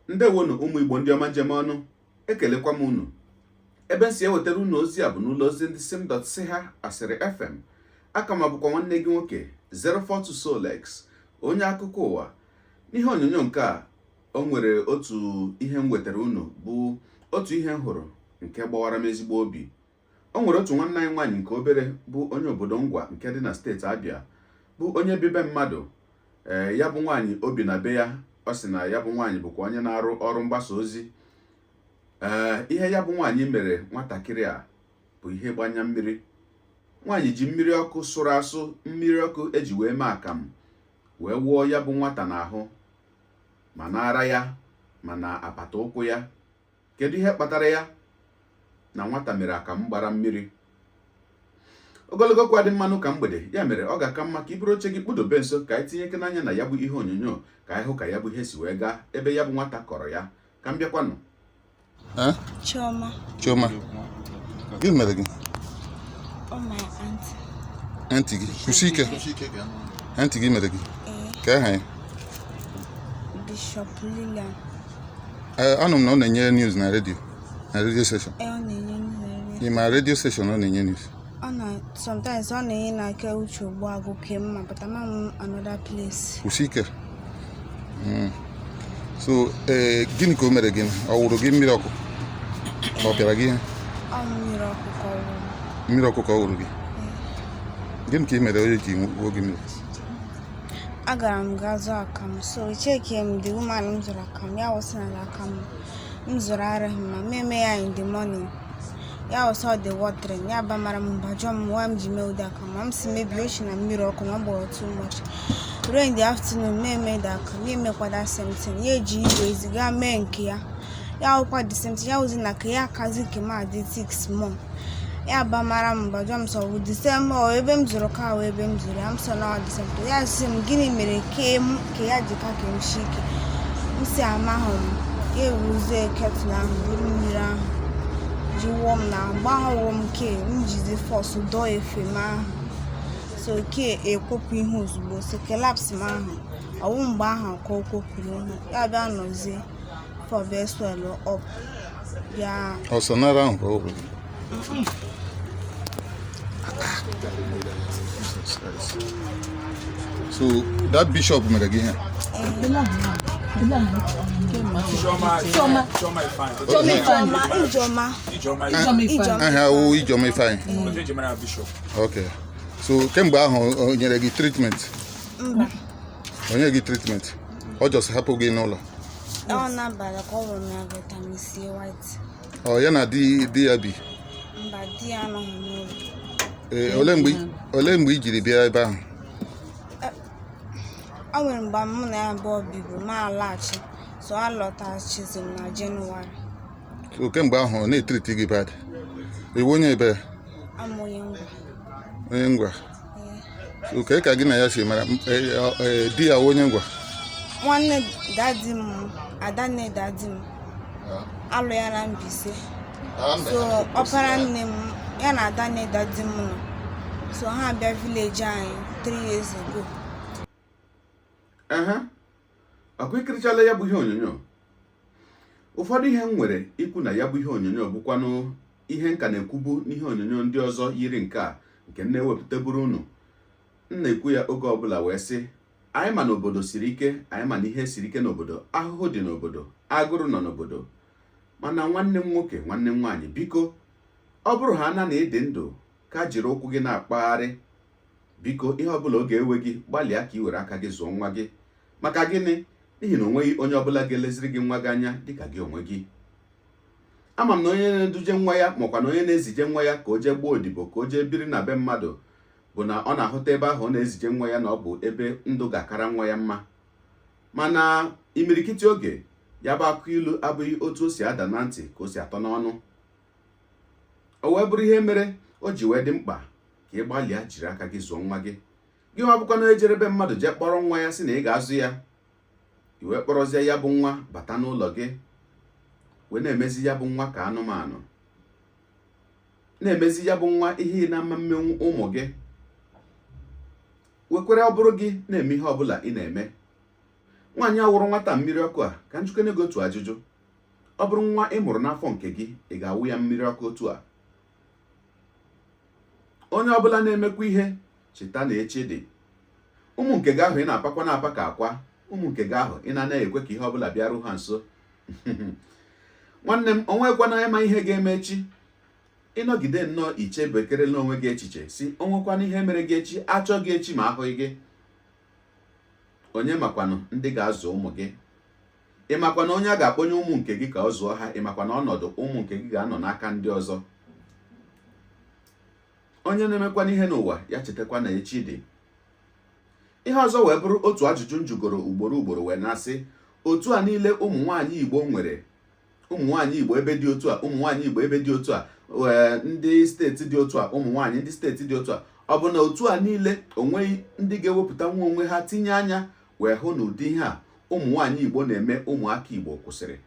Ndewonu ụmụ Igbo ndị ọma njem ọnụ, ekelekwa m unu. Ebe nsi ewetara unu ozi a bụ n'ụlọ ozi ndị sim.ha asịrị FM. Aka m abụkwa nwanne gị nwoke 042 Solex, onye akụkọ ụwa. N'ihe onyonyo nke a, o nwere otu ihe m wetara unu, bụ otu ihe m hụrụ nke gbawara m ezigbo obi. O nwere otu nwanne anyị nwaanyị nke obere bụ onye obodo Ngwa nke dị na steeti Abịa, bụ onye bibe mmadụ. Ya bụ nwaanyị obi na be ya. Ọ sị na ya bụ nwaanyị bụkwa onye na-arụ ọrụ mgbasa ozi. Ihe ya bụ nwaanyị mere nwatakịrị a bụ ihe gbanya mmiri. Nwaanyị ji mmiri ọkụ sụrụ asụ, mmiri ọkụ eji wee mee akamụ, wee wụọ ya bụ nwata n'ahụ, ma n'ara ya ma na apata ụkwụ ya. Kedu ihe kpatara ya? Na nwata mere akamụ gbara mmiri. Ogologo kwa dị mmanụ ka mgbede, ya mere ọ ga-aka mma ka iburu oche gị kpudobe nso ka anyị tinye ike n'anya na ya bụ ihe onyonyo, ka anyị hụ ka ya bụ ihe si wee gaa ebe ya bụ nwata kọrọ ya. Ka m bịakwanụ. Chioma, gị mere gị? My Auntie gị? Kwụsị ike. Auntie gị mere gị? Ka aha ya? Bishop Lilian. Anụ m na ọ na-enye news na redio station. Ọ na-enye news na redio. Ị ma redio station ọ na-enye news? Sometimes ọ na-enye na aka uche ugbu a gụke mma, but I'm another place. Kwụsị ike. So gịnị ka o mere gị? Ọ wụrụ gị mmiri ọkụ? Ọ pịara gị ihe? Mmiri ọkụ ka ọ wụrụ. Mmiri ọkụ ka ọ wụrụ gị? Gịnị ka ị mere onye ji wuo gị mmiri? Agara m gaa zụọ akamụ, so checkie m the woman m zụrụ akamụ, ya wụsị na akamụ m zụrụ araghị ma meme ya in the morning. Ya wụsị ọ dị watering, ya bamara m mbajọ m nwa m ji mee ụdị akamụ. M si mebi ochi na mmiri ọkụ na ọ gbọrọ too much. Ruo in the afternoon, made akamụ, ya emekwa that same thing. Ya eji igwe ziga mee nke ya. Ya wụkwa the same thing, ya wụzi na ka ya akazi nke m adị 6 more. Ya bamara m mbajọ m sọ wụ the same ebe m zụrụ ka ahụ ebe m zụrụ ya, m sọ na ọ dị same thing. Ya sị m gịnị mere ka ya dị ka m shi ike. M si amahụ m, ya ewuzie ketụl ahụ buru mmiri ahụ ji wụọ m na agbahụwụ m ke m jizi fọs dọọ efe m ahụ. So ke ekwopụ ihe ozugbo, so kelaps m ahụ ọwụ mgbe ahụ ka o kwopụrụ ihe. Ya bịa nọzie for beswell up bịa Ọsọnara ahụ ka ọ bụ. So that bishop mere gị ihe? Aha wụ Ijeọma Ifeanyị. Okay. So kemgbe ahụ o nyere gị treatment? Onye gị treatment? Ọ just hapụ gị n'ụlọ? ọ na-abalị ka ọ wụrụ m ya vitamin C white. Ya na di ya bi? Mba, di ya anọghị n'ụlọ. Olee mgbe i jiri bịa ebe ahụ? O nwere mgbe mụ na ya abụọ bibu ma alaghachi, so a lọtaghachizi m na Jenụwarị. So kemgbe ahụ ọ na-etriti gị bad? Iwu onye ebe? Amụ onye Ngwa. Onye Ngwa? So ka gị na ya si mara? Di ya onye Ngwa? Nwanne dadi m, adanne dadi m alụ ya na Mbaise. So ọpara nne m ya na adanne dadi m nọ, so ha bịa vileji anyị 3 years ago. Ọkụ ikirichala ya bụ ihe onyonyo. Ụfọdụ ihe m nwere ikwu na ya bụ ihe onyonyo bụkwanụ ihe nka na-ekwubu n'ihe onyonyo ndị ọzọ yiri nke a, nke m na-ewepụta buru unu. M na-ekwu ya oge ọbụla wee sị, anyị ma n'obodo siri ike, anyị ma na ihe siri ike n'obodo, ahụhụ dị n'obodo, agụrụ nọ n'obodo. Mana nwanne m nwoke, nwanne m nwaanyị, biko, ọ bụrụ ha na ịdị ndụ ka jiri ụkwụ gị na-akpagharị, biko ihe ọbụla oge ewe gị, gbalịa ka ị were aka gị zụọ nwa gị. Maka gịnị? N'ihi na onweghị onye ọbụla ga-eleziri gị nwa gị anya dịka gị onwe gị. Ama m na onye na-eduje nwa ya makwa na onye na-ezije nwa ya ka o jee gbaa odibo, ka o jee biri na be mmadụ, bụ na ọ na-ahụta ebe ahụ ọ na-ezije nwa ya na ọ bụ ebe ndụ ga-akara nwa ya mma. Mana imirikiti oge, ya bụ akụ ilu abụghị otu o si ada na ntị ka o si atọ n'ọnụ. O wee bụrụ ihe mere o ji wee dị mkpa ka ị gbalịa jiri aka gị zụọ nwa gị. Gị nwa bụkwa na ejere ebe mmadụ jee kpọrọ nwa ya sị na ị ga-azụ ya, i wee kpọrọzie ya bụ nwa bata n'ụlọ gị, wee na-emezi ya bụ nwa ka anụmanụ, na-emezi ya bụ nwa ihe na mma mmenwu ụmụ gị. Wekwere ọ bụrụ gị na-eme ihe ọbụla ị na-eme, nwaanyị awụrụ nwata mmiri ọkụ a ka njikene gị otu ajụjụ. Ọ bụrụ nwa ị mụrụ n'afọ nke gị, ị ga-awụ ya mmiri ọkụ otu a? Onye ọbụla na-emekwa ihe cheta na echi dị. Ụmụ nke gị ahụ ị na-apakwa na-apa ka akwa, ụmụ nke gị ahụ ị na-anaghị ekwe ka ihe ọbụla bịaru ha nso. Nwanne m, onwekwana ịma ihe ga-eme echi. Ịnọgide nnọọ iche bekerela onwe gị echiche si onwekwana ihe mere gị echi, achọ gị echi ma ahụghị gị. Onye makwanụ ndị ga-azụ ụmụ gị? Ị makwana onye a ga-akpọnye ụmụ nke gị ka ọ zụọ ha? Ị makwana ọnọdụ ụmụ nke gị ga-anọ n'aka ndị ọzọ? Onye na-emekwana ihe n'ụwa ya chetakwa na echi dị. Ihe ọzọ wee bụrụ otu ajụjụ m jụgoro ugboro wee na-asị, otu a niile ụmụ nwaanyị Igbo nwere, ụmụ nwaanyị Igbo ebe dị otu a, ụmụ nwaanyị Igbo ebe dị otu a, ndị steeti dị otu a, ụmụ nwaanyị ndị steeti dị otu a, ọ bụ na otu a niile onweghị ndị ga-ewepụta nwa onwe ha tinye anya wee hụ na ụdị ihe a ụmụ nwaanyị Igbo na-eme ụmụaka Igbo kwụsịrị?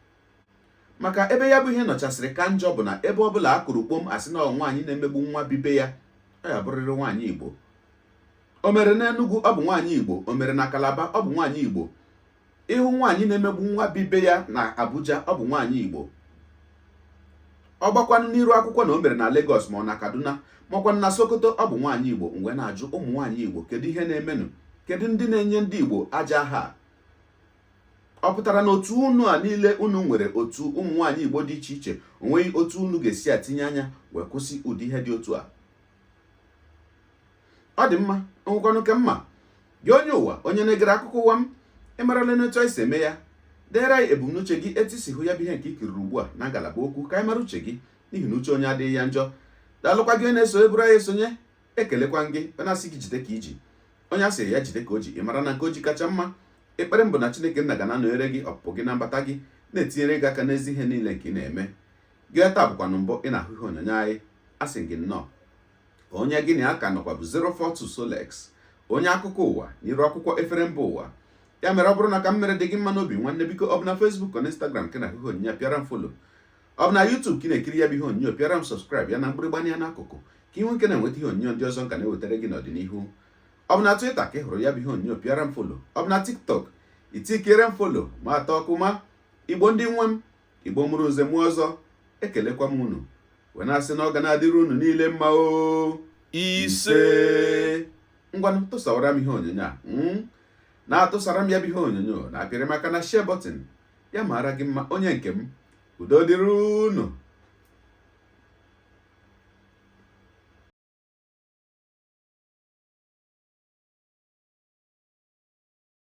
Maka ebe ya bụ ihe nọchasịrị ka njọ bụ na ebe ọbụla a kụrụ kpom asị na nwaanyị na-emegbu nwa bibe ya, ọ ya bụrịrị nwaanyị Igbo. O mere n'Enugu, ọ bụ nwaanyị Igbo. O mere na Kalaba, ọ bụ nwaanyị Igbo. Ịhụ nwaanyị na-emegbu nwa bibe ya na Abuja, ọ bụ nwaanyị Igbo. Ọ gbakwanụ n'iru akwụkwọ na o mere na Lagos ma ọ na Kaduna makwanụ na Sokoto, ọ bụ nwaanyị Igbo. Mgbe na-ajụ ụmụ nwaanyị Igbo, kedu ihe na-emenụ? Kedu ndị na-enye ndị Igbo aja aha? Ọ pụtara na otu unu a niile unu nwere otu ụmụ nwaanyị Igbo dị iche iche, onweghị otu unu ga-esi atinye anya wee kwụsị ụdị ihe dị otu a? Ọ dị mma, onwekwanụ ke mma gị onye ụwa, onye na-egere akụkọ ụwa m, ịmarala n'etu anyị si eme ya. Deere anyị ebumnuche gị, etu isi hụ ya bụ ihe nke ikiriri ugbu a na ngalaba okwu, ka anyị mara uche gị, n'ihi na uche onye adịghị ya njọ. Daalụkwa gị na-eso eburu anyị esonye, ekelekwa gị penasị gị jide ka iji. Onye asịrị ya jide ka o ji, ị mara na nke o ji kacha mma. Ekpere mbụ na Chineke nna ga na-anọnyere gị ọpụpụ gị na mbata gị, na-etinyere gị aka n'ezi ihe niile nke ị na-eme. Gị taa bụkwanụ mbụ ị na-ahụ ihe onyonyo anyị, asị gị nnọọ. Onye gị na aka nọkwa bụ 042 Solex, onye akụkọ ụwa n'iru akwụkwọ efere mba ụwa. Ya mere ọ bụrụ na ka m mere dị gị mma n'obi nwanne, biko ọ bụ na Facebook na Instagram ka na-ahụ ihe onyonyo, pịara m folo. Ọ bụ na YouTube ka ị na-ekiri ya bụ ihe onyonyo, pịara m sọskraịb ya na mgbịrịgba ya n'akụkụ, ka ị nwee ike na-enweta ihe onyonyo ndị ọzọ nka na-ewetara gị n'ọdịnihu. Ọ bụ na Twitter ka ị hụrụ ya bụ ihe onyonyo, pịara m folo. Ọ bụ na TikTok itikere m folo ma atọ ọkụ ma Igbo ndị nwe m, Igbo mụrụ nze mụọ ọzọ, ekelekwa m unu wee na-asị na ọ ga na-adịrị unu niile mma o ise. Ngwanụ tụsawara m ihe onyonyo a, na-atụsara m ya bụ ihe onyonyo na-apịrị maka na share button ya mara gị mma onye nke m. Udo dịrị unu.